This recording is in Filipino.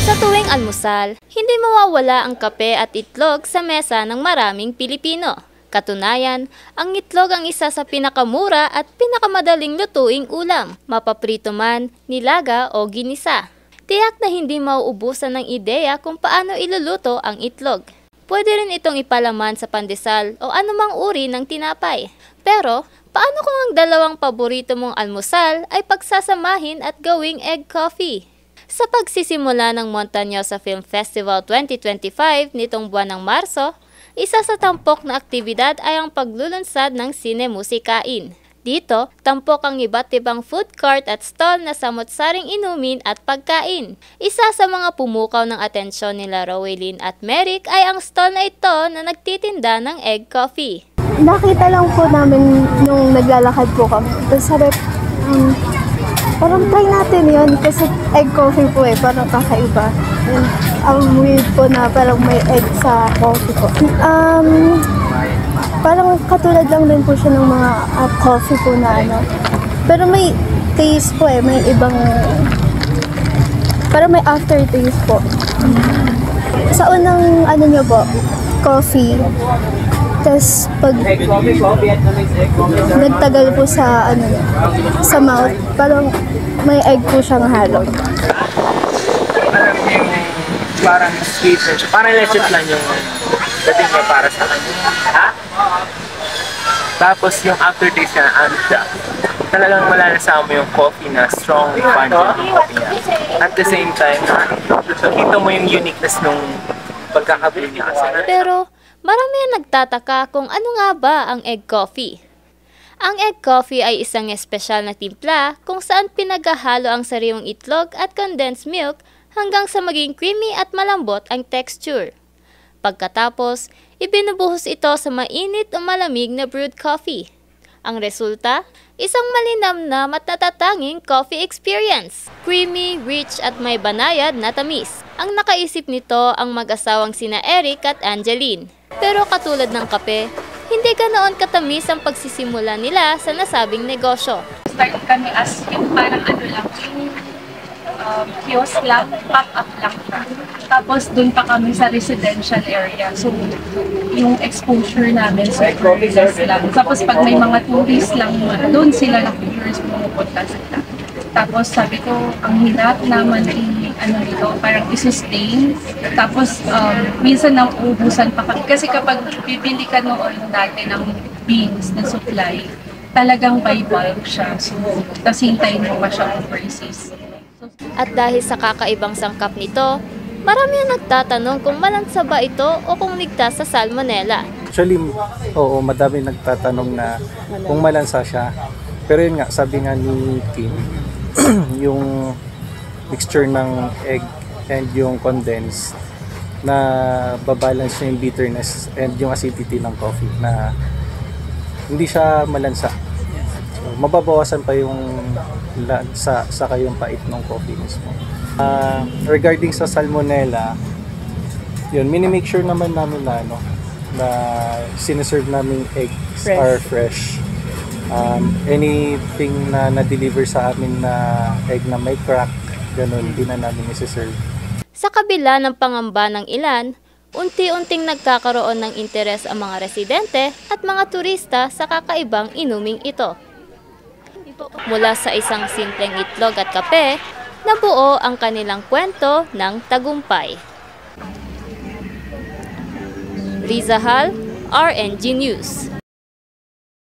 Sa tuwing almusal, hindi mawawala ang kape at itlog sa mesa ng maraming Pilipino. Katunayan, ang itlog ang isa sa pinakamura at pinakamadaling lutuing ulam, mapaprito man, nilaga o ginisa. Tiyak na hindi mauubusan ng ideya kung paano iluluto ang itlog. Pwede rin itong ipalaman sa pandesal o anumang uri ng tinapay. Pero, paano kung ang dalawang paborito mong almusal ay pagsasamahin at gawing egg coffee? Sa pagsisimula ng Montañosa Film Festival 2025 nitong buwan ng Marso, isa sa tampok na aktibidad ay ang paglulunsad ng sine-musikain. Dito, tampok ang iba't ibang food cart at stall na samot-saring inumin at pagkain. Isa sa mga pumukaw ng atensyon nila Rowelyn at Merrick ay ang stall na ito na nagtitinda ng egg coffee. Nakita lang po namin nung naglalakad po kami. Tapos sabi, parang try natin yun kasi egg coffee po parang kakaiba. And, ang weird po na parang may egg sa coffee po. Parang katulad lang din po siya ng mga coffee po na ano. Pero may taste po may ibang, parang may aftertaste po. Sa unang ano nyo po, coffee. Tapos pag nagtagal po sa ano sa mouth, parang may egg po siyang halo. Parang sweet, parang legit lang yung dating niya para sa akin. Ha? Tapos yung aftertaste niya, ano siya, talagang malalasa mo yung coffee na strong, pungent yung coffee niya. At the same time, nakita mo yung uniqueness nung pagkakabili niya kasi. Pero, marami ang nagtataka kung ano nga ba ang egg coffee. Ang egg coffee ay isang espesyal na timpla kung saan pinaghahalo ang sariwang itlog at condensed milk hanggang sa maging creamy at malambot ang texture. Pagkatapos, ibinubuhos ito sa mainit o malamig na brewed coffee. Ang resulta, isang malinamnam at natatanging coffee experience. Creamy, rich at may banayad na tamis. Ang nakaisip nito ang mag-asawang sina Eric at Angeline. Pero katulad ng kape, hindi ganoon katamis ang pagsisimula nila sa nasabing negosyo. Start kami as yung parang ano lang, kiosk lang, pop-up lang. Tapos dun pa kami sa residential area. So yung exposure namin sa tourists lang. Tapos pag may mga tourists lang, doon sila na-tourists pumupunta sila. Tapos sabi ko, ang hirap naman nito, parang i-sustain. Tapos minsan nang ubusan pa kami. Kasi kapag bibili ka noon dati ng beans na supply, talagang by bulk siya. So, tapos hintayin mo pa siya overseas. At dahil sa kakaibang sangkap nito, marami ang nagtatanong kung malansa ba ito o kung ligtas sa salmonella. Actually, oo, madami nagtatanong na kung malansa siya. Pero yun nga, sabi nga ni Kim, yung mixture ng egg and yung condensed na babalance niya yung bitterness and yung acidity ng coffee na hindi siya malansa. So, mababawasan pa yung lansa sa yung pait ng coffee mismo. Regarding sa salmonella, yun, minimake sure naman namin na na sinaserve namin eggs are fresh. Anything na na-deliver sa amin na egg na may crack, ganun, hindi na namin isi-serve. Sa kabila ng pangamba ng ilan, unti-unting nagkakaroon ng interes ang mga residente at mga turista sa kakaibang inuming ito. Mula sa isang simpleng itlog at kape, nabuo ang kanilang kwento ng tagumpay. Riza Hal, RNG News.